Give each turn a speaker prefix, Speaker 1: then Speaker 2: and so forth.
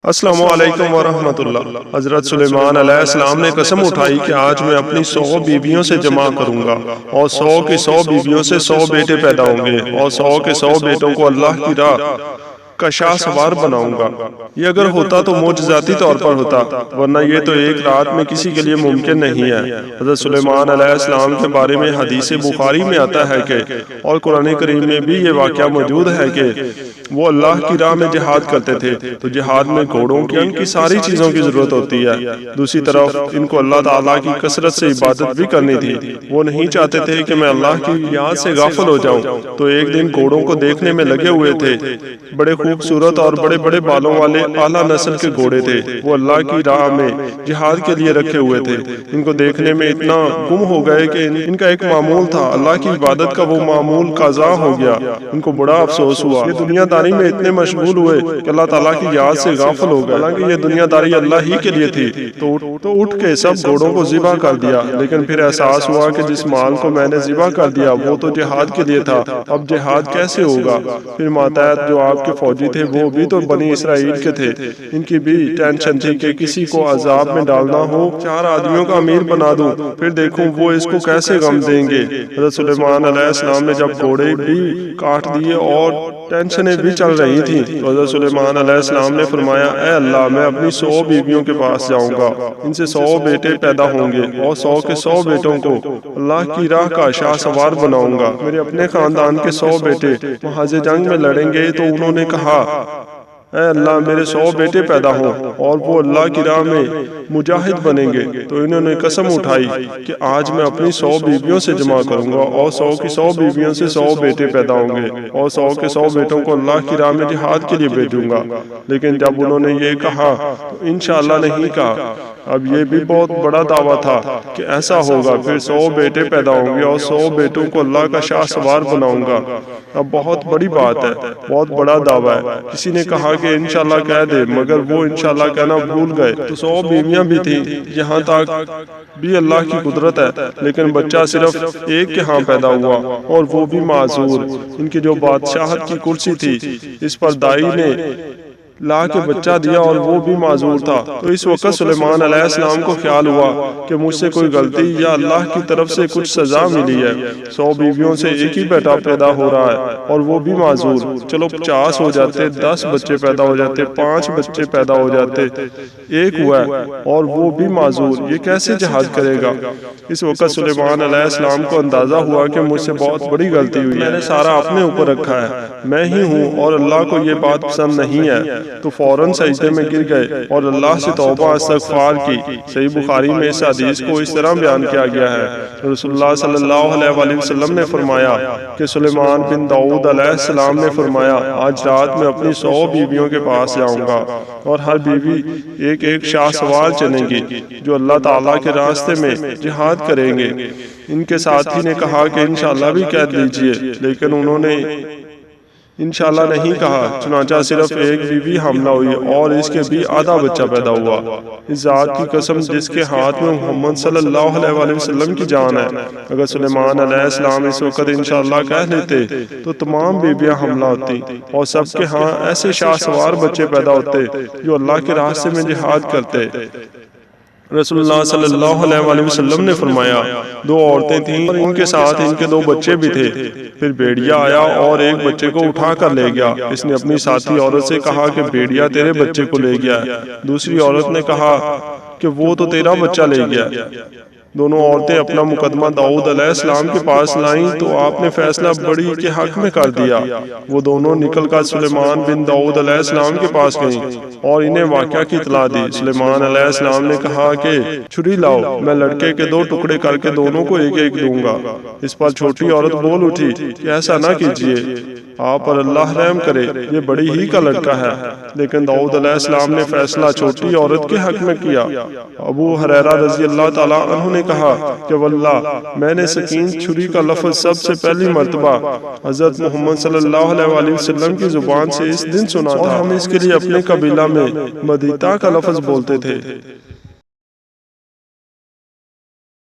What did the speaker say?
Speaker 1: السلام علیکم ورحمۃ اللہ۔ حضرت سلیمان علیہ السلام نے قسم اٹھائی کہ آج میں اپنی 100 بیویوں سے جمع کروں گا اور 100 کی 100 بیویوں سے 100 بیٹے پیدا ہوں گے اور 100 کے 100 بیٹوں کو اللہ کی راہ کا شاہ سوار بناؤں گا۔ یہ اگر ہوتا تو معجزاتی طور پر ہوتا، ورنہ یہ تو ایک رات میں کسی کے لیے ممکن نہیں ہے۔ حضرت سلیمان علیہ السلام کے بارے میں حدیث بخاری میں آتا ہے کہ اور قرآن کریم میں بھی یہ واقعہ موجود ہے کہ وہ اللہ کی راہ میں جہاد کرتے تھے تو جہاد میں گھوڑوں کی ان کی ساری چیزوں کی ضرورت ہوتی ہے۔ دوسری طرف ان کو اللہ تعالیٰ کی کثرت سے عبادت بھی کرنی تھی۔ وہ نہیں چاہتے تھے کہ میں اللہ کی یاد سے غافل ہو جاؤں، تو ایک دن گھوڑوں کو دیکھنے میں لگے ہوئے تھے۔ بڑے خوبصورت اور بڑے بڑے بالوں والے اعلیٰ نسل کے گھوڑے تھے۔ وہ اللہ کی راہ میں جہاد کے لیے رکھے ہوئے تھے۔ ان کو دیکھنے میں اتنا گم ہو گئے کہ ان کا ایک معمول تھا، اللہ کی عبادت کا وہ معمول قضا ہو گیا۔ ان کو بڑا افسوس ہوا۔ یہ دنیا داری میں اتنے مشغول ہوئے کہ اللہ تعالیٰ کی یاد سے غافل ہو گئے۔ حالانکہ یہ دنیا داری اللہ ہی کے لیے تھی، تو اٹھ کے سب گھوڑوں کو ذبح کر دیا۔ لیکن پھر احساس ہوا کہ جس مال کو میں نے ذبح کر دیا وہ تو جہاد کے لیے تھا، اب جہاد کیسے ہوگا؟ پھر ماتحت جو آپ کے فوجی تھے وہ بھی تو بنی اسرائیل کے تھے، ان کی بھی ٹینشن تھی کہ کسی کو عذاب میں ڈالنا ہو، 4 آدمیوں کا امیر بنا دوں، پھر دیکھوں وہ اس کو کیسے غم دیں گے۔ حضرت سلیمان علیہ السلام نے جب گھوڑے بھی کاٹ دیے اور ٹینشنیں بھی چل رہی تھیں تو حضرت سلیمان علیہ السلام نے فرمایا، اے اللہ، میں اپنی 100 بیویوں کے پاس جاؤں گا، ان سے 100 بیٹے پیدا ہوں گے اور 100 کے 100 بیٹوں کو اللہ کی راہ کا شاہ سوار بناؤں گا۔ میرے اپنے خاندان کے 100 بیٹے محاذ جنگ میں لڑیں گے تو انہوں نے کہا، اے اللہ، میرے 100 بیٹے پیدا ہوں اور وہ اللہ کی راہ میں مجاہد بنیں گے۔ تو انہوں نے قسم اٹھائی کہ آج میں اپنی 100 بیویوں سے جمع کروں گا اور 100 کی 100 بیویوں سے 100 بیٹے پیدا ہوں گے اور 100 کے 100 بیٹوں کو اللہ کی راہ میں جہاد کے لیے بھیجوں گا۔ لیکن جب انہوں نے یہ کہا تو انشاءاللہ نہیں کہا۔ اب یہ بھی بہت بڑا دعویٰ تھا کہ ایسا ہوگا، پھر 100 بیٹے پیدا ہوں گے اور 100 بیٹوں کو اللہ کا شاہ سوار بناؤں گا۔ اب بہت بڑی بات ہے، بہت بڑا دعویٰ ہے۔ کسی نے کہا کہ انشاءاللہ کہہ دے، مگر وہ انشاءاللہ کہنا بھول گئے۔ تو 100 بیویاں بھی تھیں، یہاں تک بھی اللہ کی قدرت ہے، لیکن بچہ صرف ایک کے ہاں پیدا ہوا اور وہ بھی معذور۔ ان کی جو بادشاہت کی کرسی تھی اس پر دائی نے لا کے بچہ دیا اور وہ بھی معذور تھا۔ تو اس وقت سلیمان علیہ السلام کو خیال ہوا کہ مجھ سے کوئی غلطی یا اللہ کی طرف سے کچھ سزا ملی ہے۔ 100 بیویوں سے ایک ہی بیٹا پیدا ہو رہا ہے اور وہ بھی معذور۔ چلو 50 ہو جاتے، 10 بچے پیدا ہو جاتے، 5 بچے پیدا ہو جاتے، ایک ہوا ہے اور وہ بھی معذور، یہ کیسے جہاد کرے گا؟ اس وقت سلیمان علیہ السلام کو اندازہ ہوا کہ مجھ سے بہت بڑی غلطی ہوئی ہے، میں نے سارا اپنے اوپر رکھا ہے، میں ہی ہوں اور اللہ کو یہ بات پسند نہیں ہے۔ تو فوراً سجدے میں گر گئے اور اللہ سے توبہ استغفار کی۔ صحیح بخاری میں اس حدیث کو اس طرح بیان کیا گیا ہے، رسول اللہ صلی اللہ علیہ وآلہ وسلم نے فرمایا کہ سلیمان بن داؤد علیہ السلام نے فرمایا، آج رات میں اپنی 100 بیویوں کے پاس جاؤں گا اور ہر بیوی ایک ایک شاہ سوار چنے گی جو اللہ تعالیٰ کے راستے میں جہاد کریں گے۔ ان کے ساتھی نے کہا کہ انشاءاللہ بھی کہہ دیجئے، لیکن انہوں نے انشاءاللہ نہیں کہا، چنانچہ صرف ایک بیوی حاملہ ہوئی اور اس کے بھی آدھا بچہ پیدا ہوا۔ اس ذات کی قسم جس کے ہاتھ میں محمد صلی اللہ علیہ وآلہ وسلم کی جان ہے، اگر سلیمان علیہ السلام اس وقت انشاءاللہ کہہ لیتے تو تمام بیویاں حاملہ ہوتی اور سب کے ہاں ایسے شاہ سوار بچے پیدا ہوتے جو اللہ کے راستے میں جہاد کرتے۔ رسول اللہ صلی اللہ علیہ وآلہ وسلم نے فرمایا، 2 عورتیں تھیں اور ان کے ساتھ ان کے 2 بچے بھی تھے۔ پھر بھیڑیا آیا اور ایک بچے کو اٹھا کر لے گیا۔ اس نے اپنی ساتھی عورت سے کہا کہ بھیڑیا تیرے بچے کو لے گیا ہے۔ دوسری عورت نے کہا کہ وہ تو تیرا بچہ لے گیا۔ دونوں عورتیں اپنا مقدمہ داؤد علیہ السلام کے پاس لائیں تو آپ نے فیصلہ بڑی کے حق میں کر دیا۔ وہ دونوں نکل کر سلیمان بن داؤد علیہ السلام کے پاس گئیں اور انہیں واقعہ کی اطلاع دی۔ سلیمان علیہ السلام نے کہا کہ چھری لاؤ، میں لڑکے کے 2 ٹکڑے کر کے دونوں کو ایک ایک دوں گا۔ اس پر چھوٹی عورت بول اٹھی کہ ایسا نہ کیجیے، آپ پر اللہ رحم کرے، یہ بڑی ہی کا لڑکا ہے۔ لیکن داؤد علیہ السلام نے فیصلہ چھوٹی عورت کے حق میں کیا۔ ابو ہریرہ رضی اللہ تعالیٰ عنہ نے کہا کہ واللہ میں نے سکین چھری کا لفظ سب سے پہلی مرتبہ حضرت محمد صلی اللہ علیہ وآلہ وسلم کی زبان سے اس دن سنا تھا، اور ہم اس کے لیے اپنے قبیلہ میں مدیتا کا لفظ بولتے تھے۔